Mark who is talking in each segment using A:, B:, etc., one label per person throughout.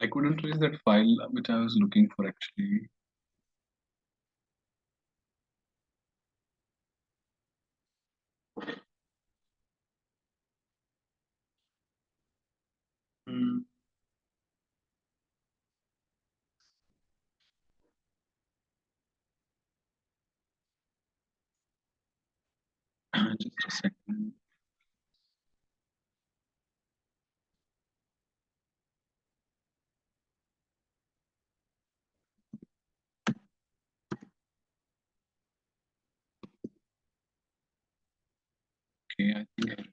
A: I couldn't trace that file which I was looking for actually. Hmm, just a second. Okay, I think I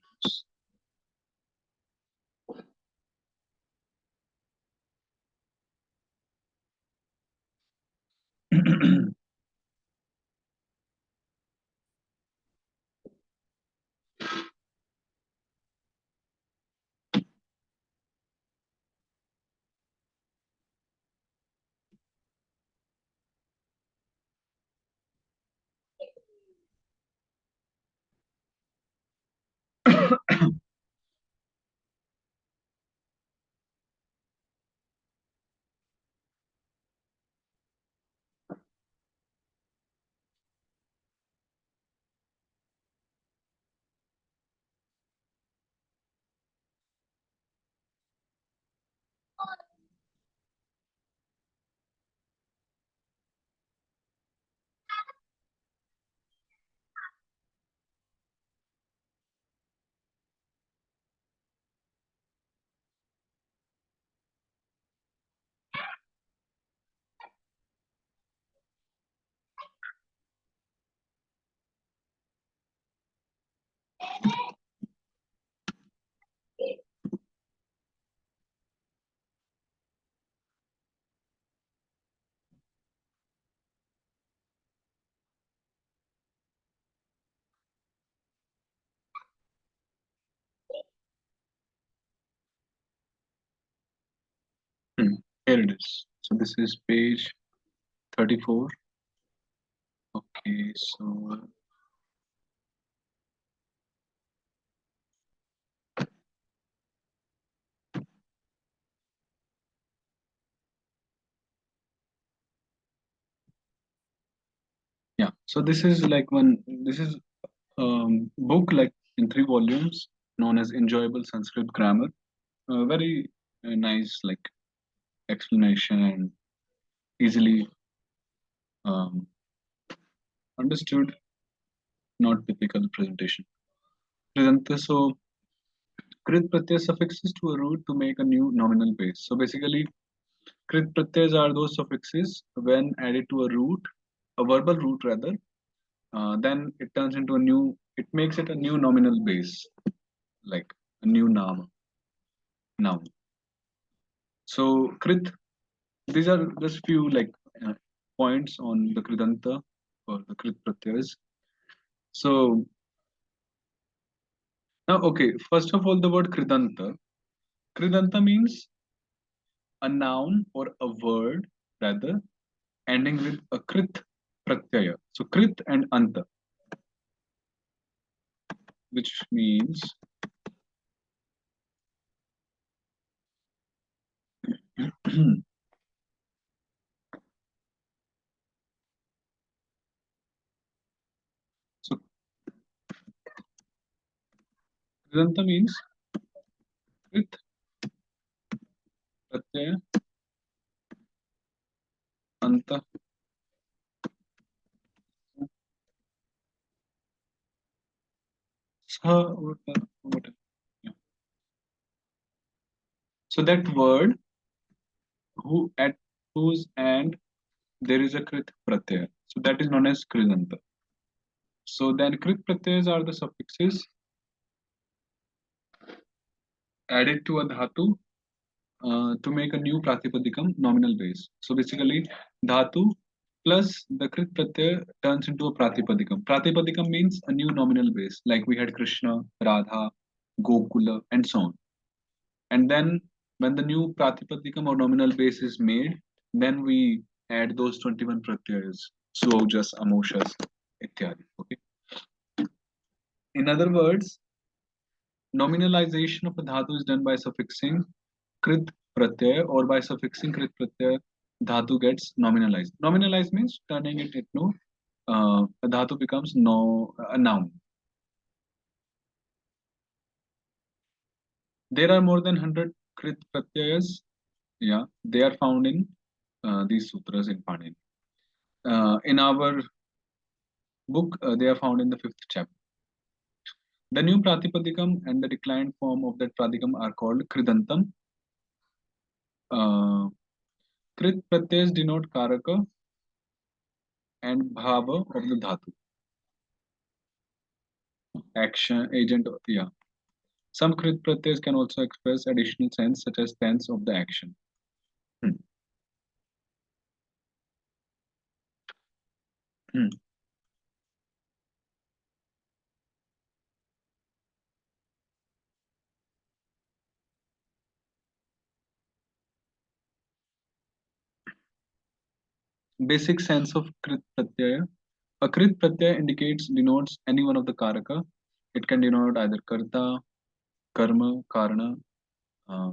A: Here it is. So this is page 34. Okay, so yeah, so this is like one. This is book like in 3 volumes known as Enjoyable Sanskrit Grammar. Very nice like explanation and easily um, understood, not typical presentation. Presenter, so Krit Pratyaya suffixes to a root to make a new nominal base. So basically, Krit Pratyas are those suffixes when added to a root, a verbal root rather, then it turns into a new, it makes it a new nominal base, like a new noun. So Krit, these are just few like uh, points on the Kridanta or the Krit Pratyas. So now, okay, first of all, the word Kridanta. Kridanta means a noun or a word rather ending with a Krit Pratyaya. So Krit and Anta, which means so Kridanta means Krit Pratyaya Anta. Sa, what, yeah. So that word who at whose and there is a Krit Pratyaya. So that is known as Kridanta. So then Krit Pratyayas are the suffixes added to a dhatu to make a new Pratipadikam nominal base. So basically, dhatu plus the Krit Pratyaya turns into a Pratipadikam. Pratipadikam means a new nominal base, like we had Krishna, Radha, Gokula, and so on. And then when the new Pratipadikam or nominal base is made, then we add those 21 pratyayas, Suojas, Amoshas, ityadi. Okay. In other words, Nominalization of a dhatu is done by suffixing krit pratyaya, or by suffixing krit pratyaya, dhatu gets nominalized. Nominalized means turning it into a dhatu becomes a noun. There are more than 100 krit pratyayas. Yeah, they are found in these sutras in Panini. In our book, they are found in the fifth chapter. The new Pratipadikam and the declined form of that Pratikam are called Kridantam. Uh, Krit pratyas denote Karaka and Bhava of the Dhatu. Action, agent, yeah. Some Krit pratyas can also express additional sense such as tense of the action. Hmm. Hmm. Basic sense of Krit pratyaya. A Krit pratyaya denotes any one of the Karaka. It can denote either Karta, Karma, Karana, uh,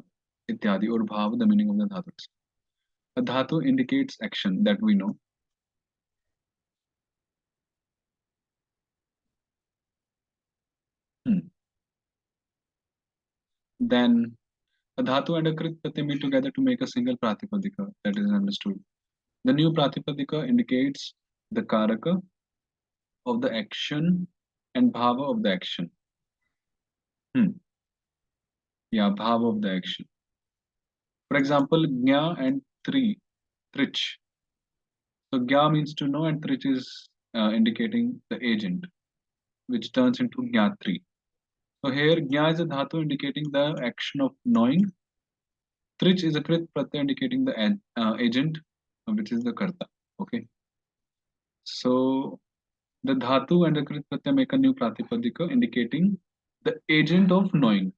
A: ityadi, or Bhava, the meaning of the dhatu. A dhatu indicates action that we know. Hmm. Then a dhatu and a krit pratyay meet together to make a single pratipadika, that is understood. The new pratipadika indicates the karaka of the action and bhava of the action. Hmm. Yeah, bhava of the action. For example, gnya and trich. So gya means to know and trich is indicating the agent, which turns into gnyatri. So here gnya is a dhatu indicating the action of knowing. Trich is a krit pratyay indicating the agent, which is the karta. Okay. So the dhatu and the krit pratyay make a new pratipadika indicating the agent of knowing.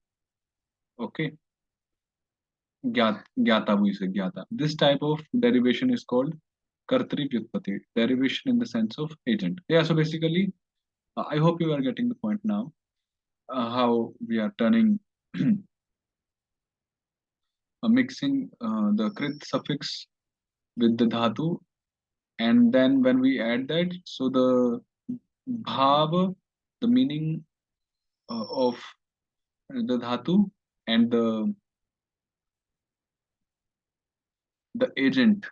A: Okay. Gyata, we say gyata. This type of derivation is called kartri vyutpati, derivation in the sense of agent. Yeah, so basically, I hope you are getting the point now. How we are turning, mixing the krit suffix with the dhatu, and then when we add that, so the bhav, the meaning of the dhatu, and the agent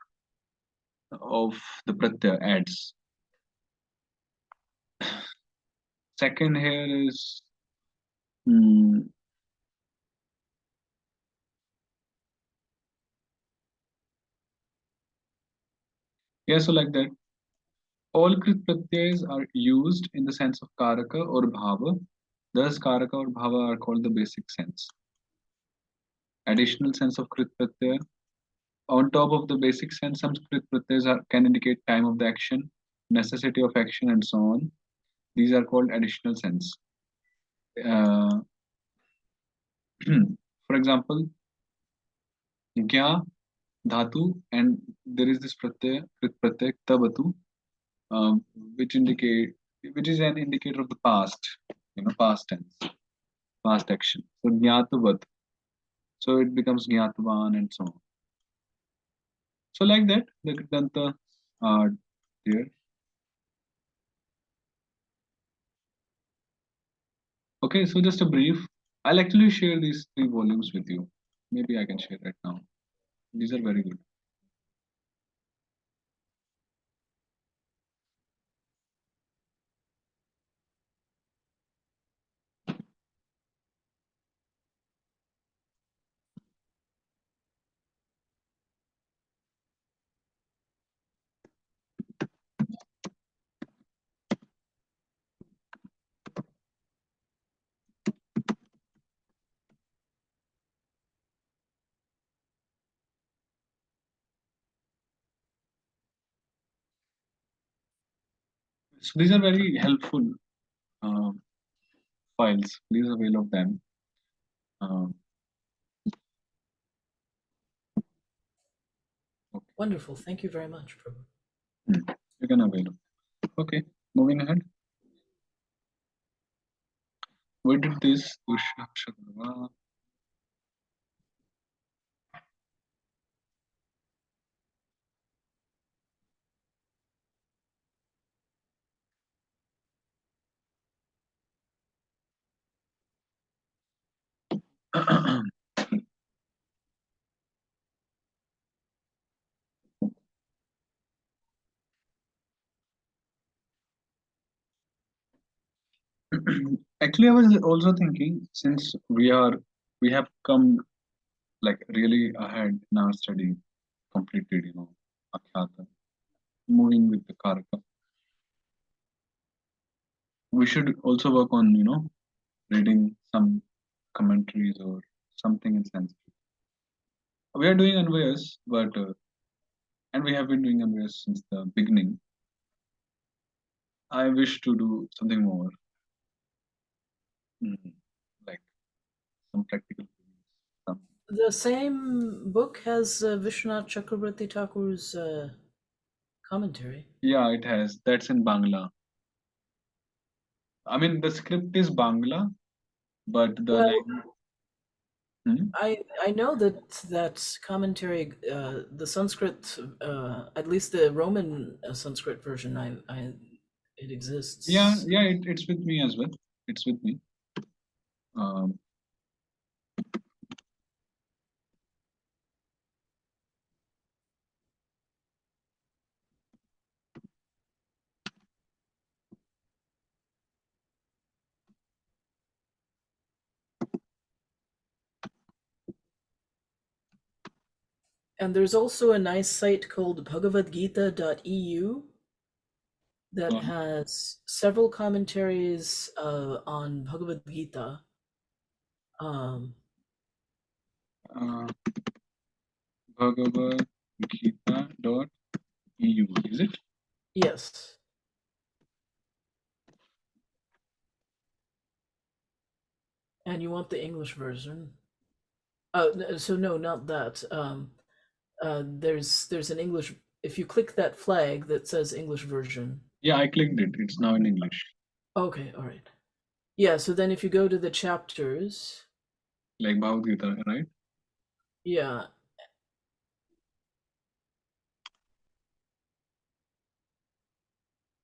A: of the pratyaya adds. Second here is, mm, yeah, so like that. All krit pratyayas are used in the sense of karaka or bhava. Thus, karaka or bhava are called the basic sense. Additional sense of krit pratyaya. On top of the basic sense, some krit pratyayas can indicate time of the action, necessity of action, and so on. These are called additional sense. Uh, for example, gya, dhatu, and there is this pratyaya, krit pratyaya, tabatu, um, which indicate which is an indicator of the past, past tense, past action. So jnatavat, so it becomes jnatavan and so on. So like that, the Danta are there. Okay, so just a brief. I'll actually share these three volumes with you. Maybe I can share right now. These are very good. So these are very helpful uh, files. Please avail of them. Um, okay.
B: Wonderful. Thank you very much, Prabhu.
A: You can avail of. Okay, moving ahead. We did this. Actually, I was also thinking, since we have come like really ahead in our study, completed, Akhyata, moving with the Karaka. We should also work on, reading some commentaries or something in Sanskrit. We are doing Anvayas, but and we have been doing Anvayas since the beginning. I wish to do something more, mm, like some practical things. Some,
B: The same book has Vishwanath Chakrabarti Thakur's commentary.
A: yeah, it has. That's in Bangla. I mean, the script is Bangla, but the
B: Well,
A: language. Hmm?
B: I know that that commentary, the Sanskrit, at least the Roman Sanskrit version, I it
A: Yeah,
B: exists.
A: yeah, it's with me as well. It's with me. Um,
B: And there's also a nice site called bhagavadgita.eu that
A: uh,
B: has several commentaries on Bhagavad Gita. Um,
A: uh, bhagavadgita.eu, is it?
B: yes, and you want the English version. So no, not that. There's an English. If you click that flag that says English version.
A: Yeah, I clicked it. It's now in English.
B: Okay, all right. Yeah. So then, if you go to the chapters,
A: Like Bhagavad Gita, right?
B: yeah,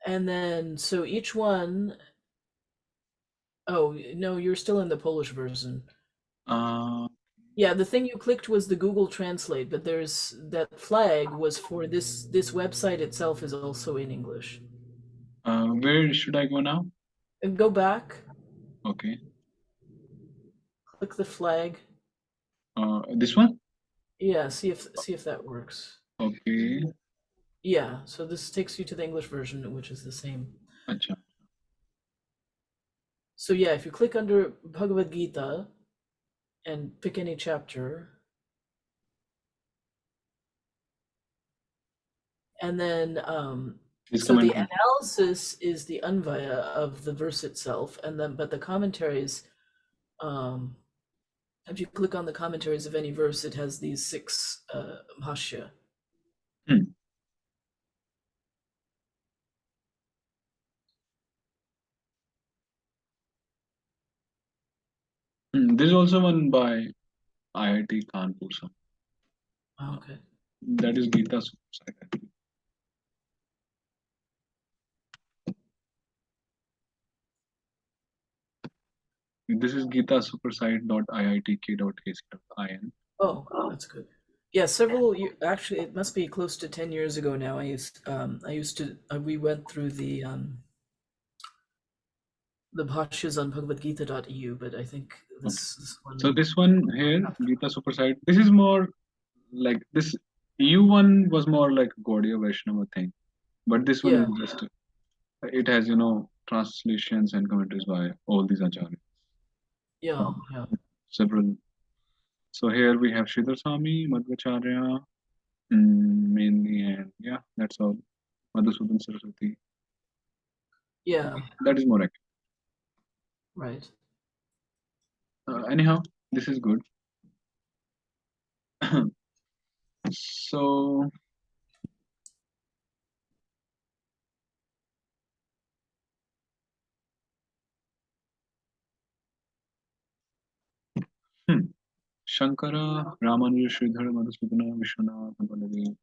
B: and then so each one. Oh no, you're still in the Polish version.
A: Uh,
B: Yeah, the thing you clicked was the Google Translate, but there's that flag was for this website itself is also in English.
A: where should I go now?
B: And go back,
A: Okay.
B: click the flag.
A: This one?
B: Yeah, see if that works.
A: Okay.
B: Yeah, so this takes you to the English version, which is the same.
A: Acha.
B: So yeah, if you click under Bhagavad Gita and pick any chapter, and then
A: This
B: so the
A: commentary.
B: analysis is the anvaya of the verse itself, and then but the commentaries, um, if you click on the commentaries of any verse, it has these six bhashya.
A: Hmm. This is also one by IIT Kanpur. So, uh,
B: Okay.
A: that is Gita Suprasad. This is Gita Supersite.iitk.ac.in.
B: Oh, that's good. Yeah, several actually it must be close to 10 years ago now. I used to we went through the bhashyas on bhagavadgita.eu, but I think
A: Okay.
B: this
A: So
B: one.
A: this one here, Gita Supersite, this is more like this EU one was more like Gaudiya Vaishnava thing. But this one is
B: Yeah,
A: just, it has, translations and commentaries by all these acharyas.
B: yeah, yeah.
A: Several. So here we have Sridhar Swami, Madhvacharya, mainly, and yeah, that's all. Madhusudan Saraswati.
B: Yeah,
A: That is more accurate.
B: right.
A: Anyhow, this is good. So Shankara, Ramanuja, Sridhar, Madhusudana, Vishwanath, Baladev.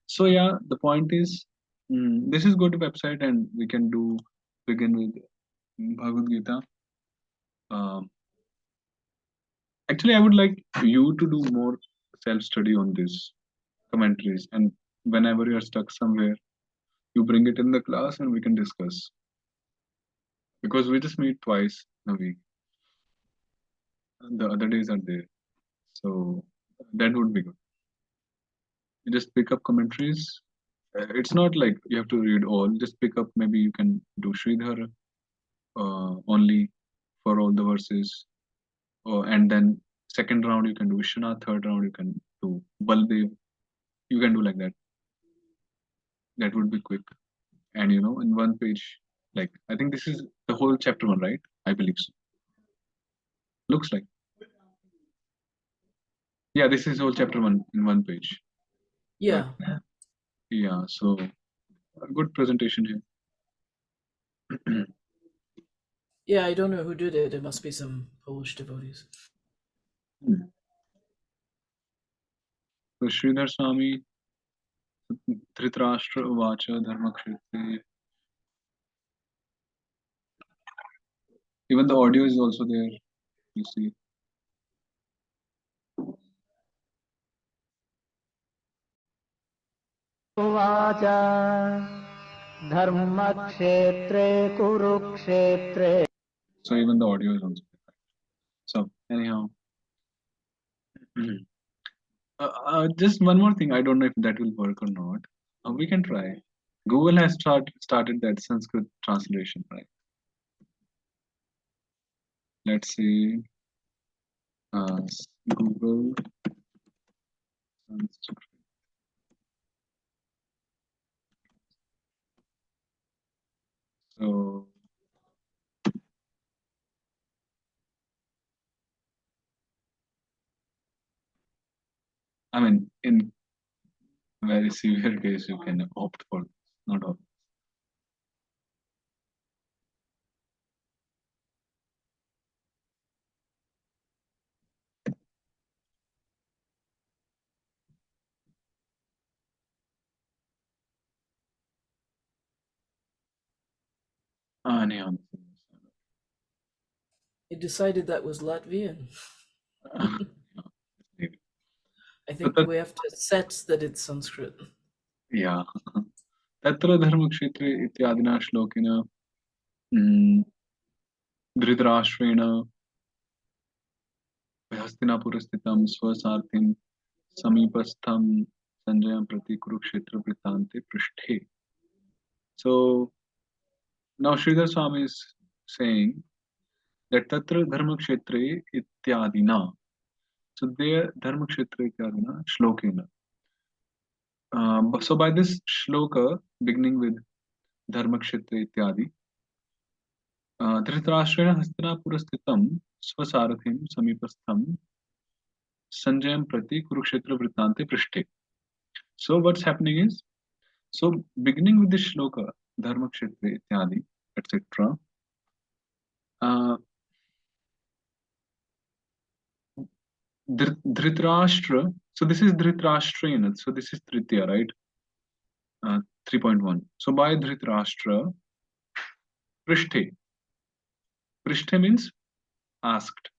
A: So yeah, the point is, this is go to website and we can do begin with Bhagavad Gita. Um, Actually, I would like you to do more self study on this commentaries, and whenever you're stuck somewhere, you bring it in the class and we can discuss. Because we just meet twice a week, and the other days are there, so that would be good. You just pick up commentaries. It's not like you have to read all. Just pick up. Maybe you can do Sridhar only for all the verses, and then second round you can do Vishwanath. Third round you can do Baldev. You can do like that. That would be quick. And in one page, like I think this is the whole chapter one, right? I believe so. Looks like. Yeah, this is whole chapter one in one page. But
B: Yeah.
A: yeah, so a good presentation here.
B: Yeah, I don't know who did it. It must be some Polish devotees.
A: So Sridhar Swami, Dhritarashtra Uvacha Dharmakshetre. Even the audio is also there, you see.
C: उवाच धर्मक्षेत्रे कुरुक्षेत्रे
A: So even the audio is also there. So anyhow, just one more thing. I don't know if that will work or not. We can try. Google has started that Sanskrit translation, right? Let's see. Google Sanskrit. So I mean, in very severe case, you can opt for this, not all. Anyhow,
B: It decided that was Latvian. I
A: but
B: think we have to set that it's Sanskrit.
A: yeah, तत्र धर्मक्षेत्रे इत्यादिना श्लोकिना mm, धृतराष्ट्रेण हस्तिनापुरस्थितं स्वसारथिं समीपस्थं संजयं प्रति कुरुक्षेत्र वृत्तान्ते पृष्ठे. So now Sridhar Swami is saying that tatra dharmakshetre ityadina. So there dharmakshetre ityadina shlokena. So by this shloka beginning with dharmakshetre ityadi, धृतराष्ट्रेण हस्तिनापुरस्थितं स्वसारथिं समीपस्थं संजयं प्रति कुरुक्षेत्र वृत्तान्ते पृष्ठे. So what's happening is, so beginning with this shloka, dharmakshetre ityadi, etc. Dhritarashtra. So this is Dhritarashtrena. So this is Tritiya, right? 3.1. So by Dhritarashtra, Prishthe. Prishthe means asked.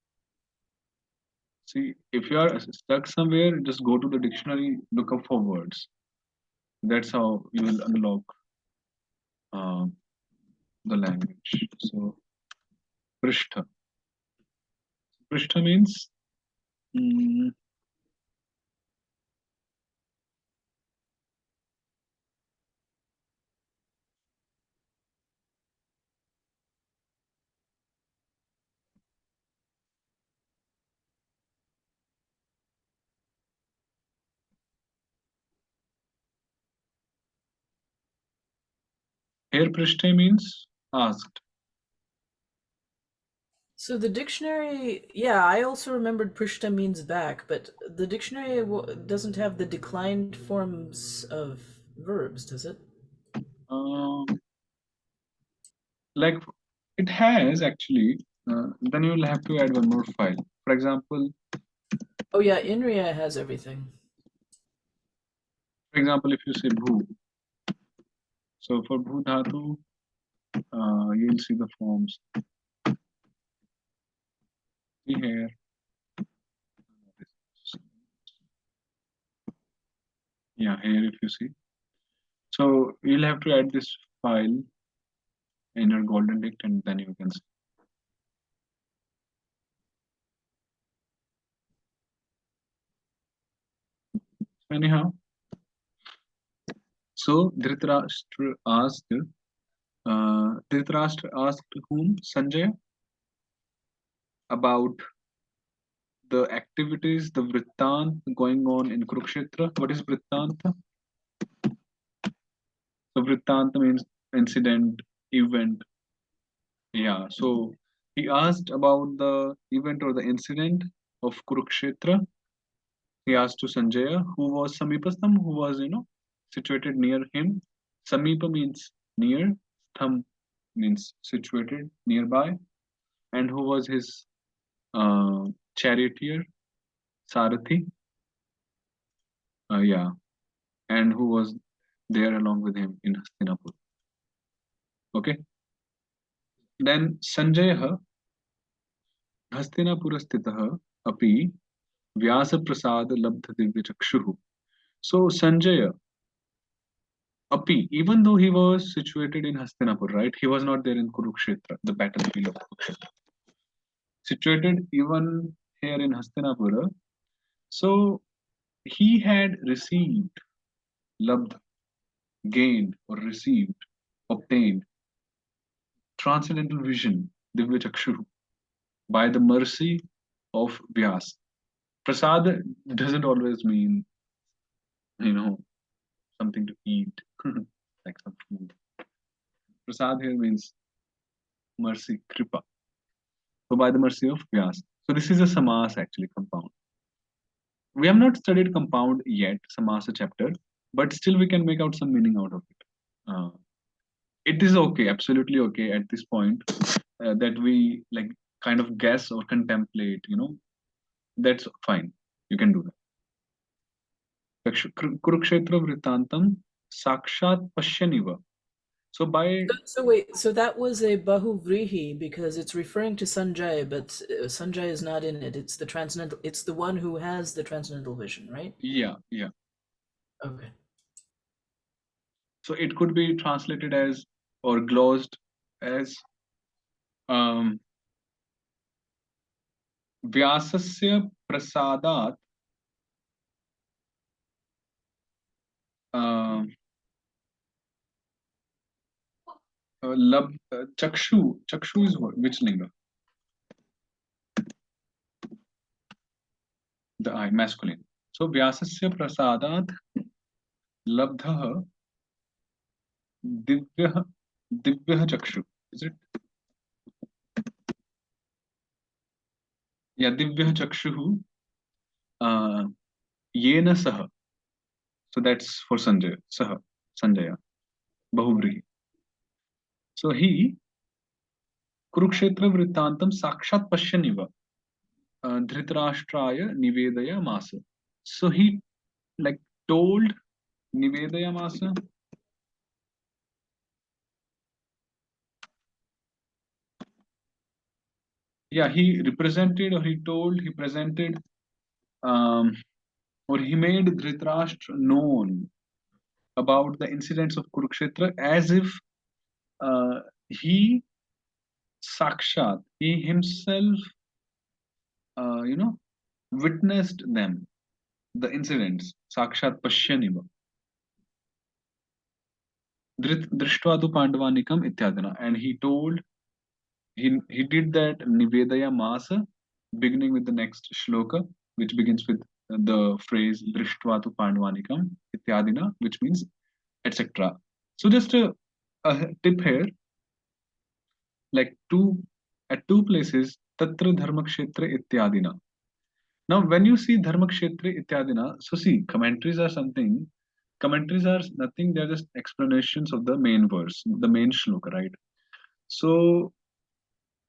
A: See, if you are stuck somewhere, just go to the dictionary, look up for words. That's how you will unlock uh, the language. So Prishtha. Prishtha means mm, here Prishthe means asked.
B: So the dictionary, yeah, I also remembered Prishta means back, but the dictionary doesn't have the declined forms of verbs, does it?
A: Um, like it has actually. then you will have to add one more file. For example,
B: Oh yeah, Inriya has everything.
A: if you say bhu, so for bhu dhatu, you will see the forms. See here. Yeah, here if you see. So you'll have to add this file in your golden dict and then you can see. Anyhow, so Dhritarashtra asked whom? Sanjay, about the activities, the vrittant going on in Kurukshetra. What is vrittanta? So vrittanta means incident, event. Yeah, so he asked about the event or the incident of Kurukshetra. He asked to Sanjaya, who was Samipastham, who was, situated near him. Samipa means near, Stham means situated nearby, and who was his charioteer, Sarathi. Yeah, and who was there along with him in Hastinapur. Okay. Then Sanjaya Hastinapurastitah api Vyasa Prasad Labdha Divya Chakshuhu. So Sanjaya Api, even though he was situated in Hastinapur, right? He was not there in Kurukshetra, the battlefield of Kurukshetra. Situated even here in Hastinapura, so he had received, labdha, gained or received, obtained transcendental vision, Divya Chakshu, by the mercy of Vyas. Prasad doesn't always mean, you know, something to eat, like some food. Prasad here means mercy, kripa. So by the mercy of Vyas. So this is a samas actually, compound. We have not studied compound yet, samasa chapter, but still we can make out some meaning out of it. Uh, it is okay, absolutely okay at this point that we like kind of guess or contemplate, that's fine. You can do that. Kurukshetra Vritantam Sakshat Pashyaniva. So by
B: So wait, so that was a Bahuvrihi because it's referring to Sanjay, but Sanjay is not in it. It's the transcendental. It's the one who has the transcendental vision, right?
A: yeah.
B: Okay.
A: So it could be translated as or glosed as um, Vyasasya Prasadat Chakshu is what? Which linga? The eye, masculine. So Vyasasya Prasadat Labdha Divyah Chakshu. Is it? Yeah, Divyah Chakshu Yena Saha. So that's for Sanjay. Saha. Sanjaya. Bahuvrihi. So he Kurukshetra Vrittantam Sakshat Pashyaniva Dhritarashtraya Nivedaya Masa. So he like told Nivedaya Masa. Yeah, he represented or he told, he presented, um, or he made Dhritarashtra known about the incidents of Kurukshetra as if he Sakshat, he himself, witnessed them, the incidents, Sakshat Pashyaniva. Drishtva tu Pandavanikam ityadina. And he told, he did that Nivedaya Masa, beginning with the next shloka, which begins with the phrase Drishtva tu Pandavanikam ityadina, which means etc. So just a tip here, like at two places, Tatra Dharmakshetra ityadina. Now, when you see Dharmakshetra ityadina, so see, commentaries are something. Commentaries are nothing, they're just explanations of the main verse, the main shloka, right? So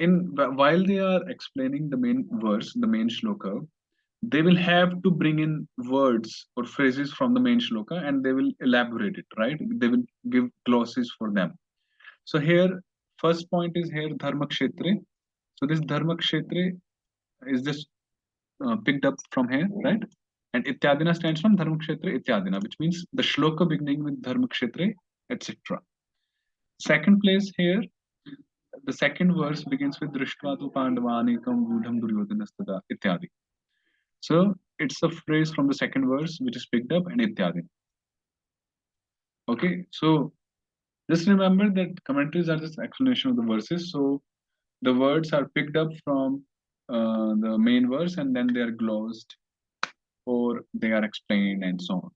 A: while they are explaining the main verse, the main shloka, they will have to bring in words or phrases from the main shloka and they will elaborate it, right? They will give glosses for them. So here, first point is here dharma kshetre. So this dharma kshetre is just picked up from here, right? And ityadina stands from dharma kshetre ityadina, which means the shloka beginning with dharma kshetre, etc. Second place here, the second verse begins with Drishtva tu Pandavanekam Gudham Duryodhanastada Ityadi. So it's a phrase from the second verse which is picked up and Ityadi. Okay, so just remember that commentaries are just explanation of the verses. So the words are picked up from the main verse and then they are glosed or they are explained and so on.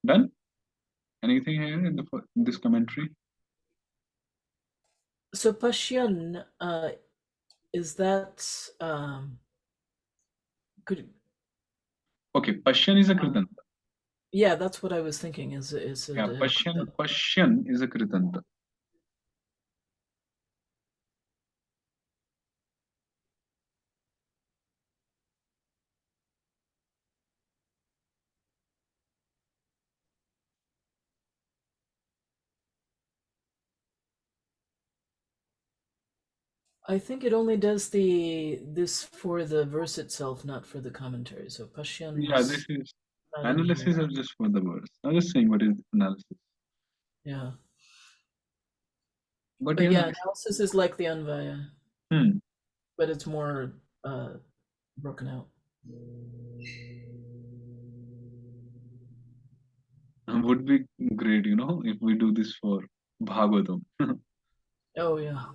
A: Done? Anything here in this commentary?
B: So Pashyan, is that could
A: Okay, Pashyan is a Kritanta.
B: yeah, that's what I was thinking. Is it
A: Yeah, Pashyan is a Kritanta.
B: I think it only does this for the verse itself, not for the commentary. So Pashyan
A: Yeah,
B: was
A: this is
B: not in here.
A: analysis are just for the verse. I'm just saying what is analysis.
B: Yeah.
A: But
B: But
A: yeah,
B: yeah, analysis is like the Anvaya,
A: hmm,
B: but it's more broken out.
A: would be great, if we do this for Bhagavatam.
B: Oh yeah.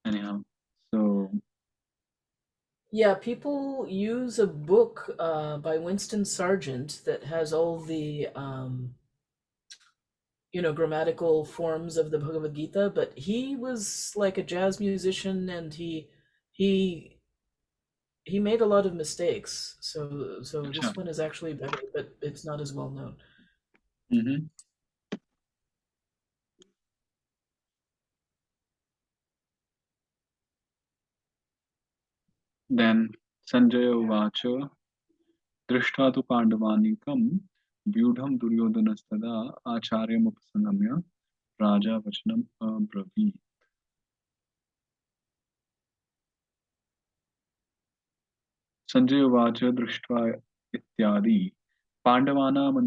A: Anyhow, so
B: Yeah, people use a book by Winston Sargent that has all the grammatical forms of the Bhagavad Gita, but he was like a jazz musician and he he made a lot of mistakes. So
A: acha.
B: this one is actually better, but it's not as well known.
A: Mhm. Then Sanjaya Uvacha Drishta tu Pandavanikam Vyudham Duryodhanastada Acharyam Upasanamya Raja Vachanam Abravit. Sanjay Uvacha Drishtva Ityadi Pandavanam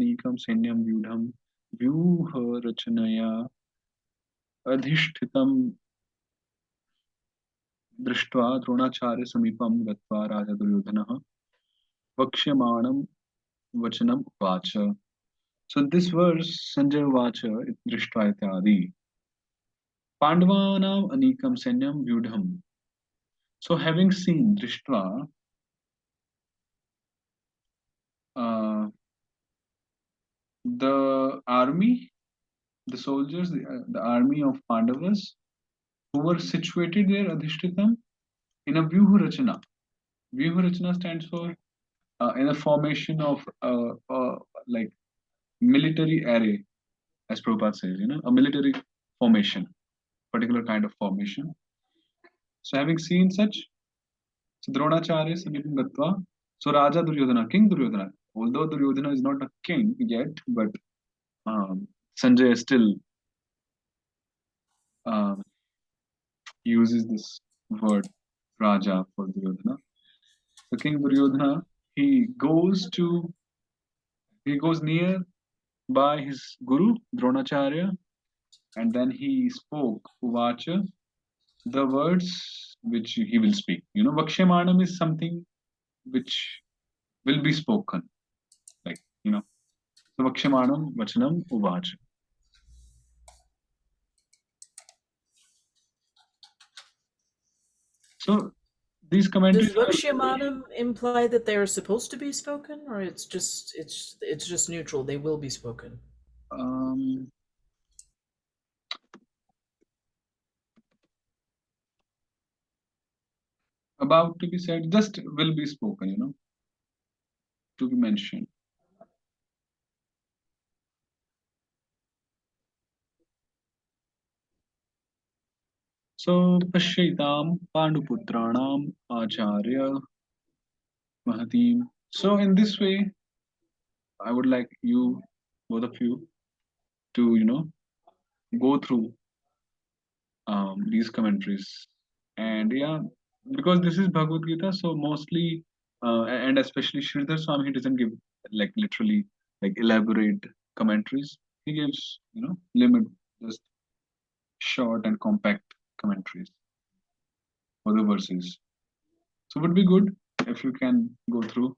A: Sainyam Vyudham Vyuha Rachanaya Adhishtitam दृष्ट्वा द्रोणाचार्यसमीपं गत्वा राजा दुर्योधनः वक्ष्यमाणं वचनम् उवाच. So this verse Sanjay Uvacha दृष्ट्वा इत्यादि पांडवानाम् अनीकं सैन्यं व्यूढम्. So having seen दृष्ट्वा uh, the army, the soldiers, the army of Pandavas who were situated there adhishtitam in a vyuha rachana. Vyuha rachana stands for in a formation of like military array, as Prabhupada says, a military formation, particular kind of formation. So having seen such, so Dronacharya Samipam Gatva, so Raja Duryodhana, King Duryodhana, although Duryodhana is not a king yet, but Sanjay still um, uses this word Raja for Duryodhana. So King Duryodhana, he goes to he goes near by his guru Dronacharya, and then he spoke Uvacha, the words which he will speak. Vakshamanam is something which will be spoken. Like, so Vakshamanam Vachanam Uvacha. So these
B: Does
A: commentaries are
B: Vakshamanam imply that they are supposed to be spoken, or it's just neutral? They will be spoken.
A: um, about to be said, just will be spoken, to be mentioned. So Pashaitam Panduputranam Acharya Mahatim. So in this way, I would like you, both of you, to go through these commentaries. And yeah, because this is Bhagavad Gita, so mostly and especially Sridhar Swami, he doesn't give like literally like elaborate commentaries. He gives limit, just short and compact commentaries for the verses. So would be good if you can go through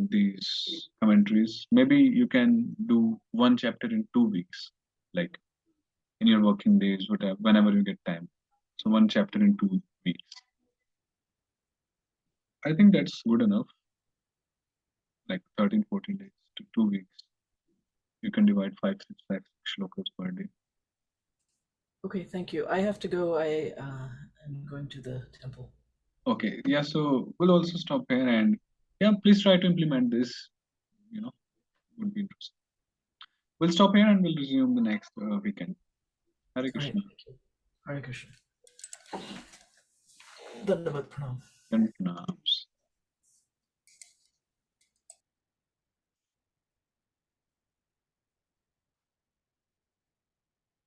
A: these commentaries. Maybe you can do one chapter in 2 weeks, like in your working days, whatever, whenever you get time. So one chapter in 2 weeks. I think that's good enough. Like 13, 14 days to 2 weeks. You can divide 5, 6 shlokas per day.
B: Okay, thank you. I have to go. I am going to the temple.
A: Okay, yeah, so we'll also stop here and yeah, please try to implement this. Would be interesting. We'll stop here and we'll resume the next weekend. Hare
B: All right,
A: Krishna.
B: thank you. Hare Krishna. Dandavat pranam.
A: Krishna.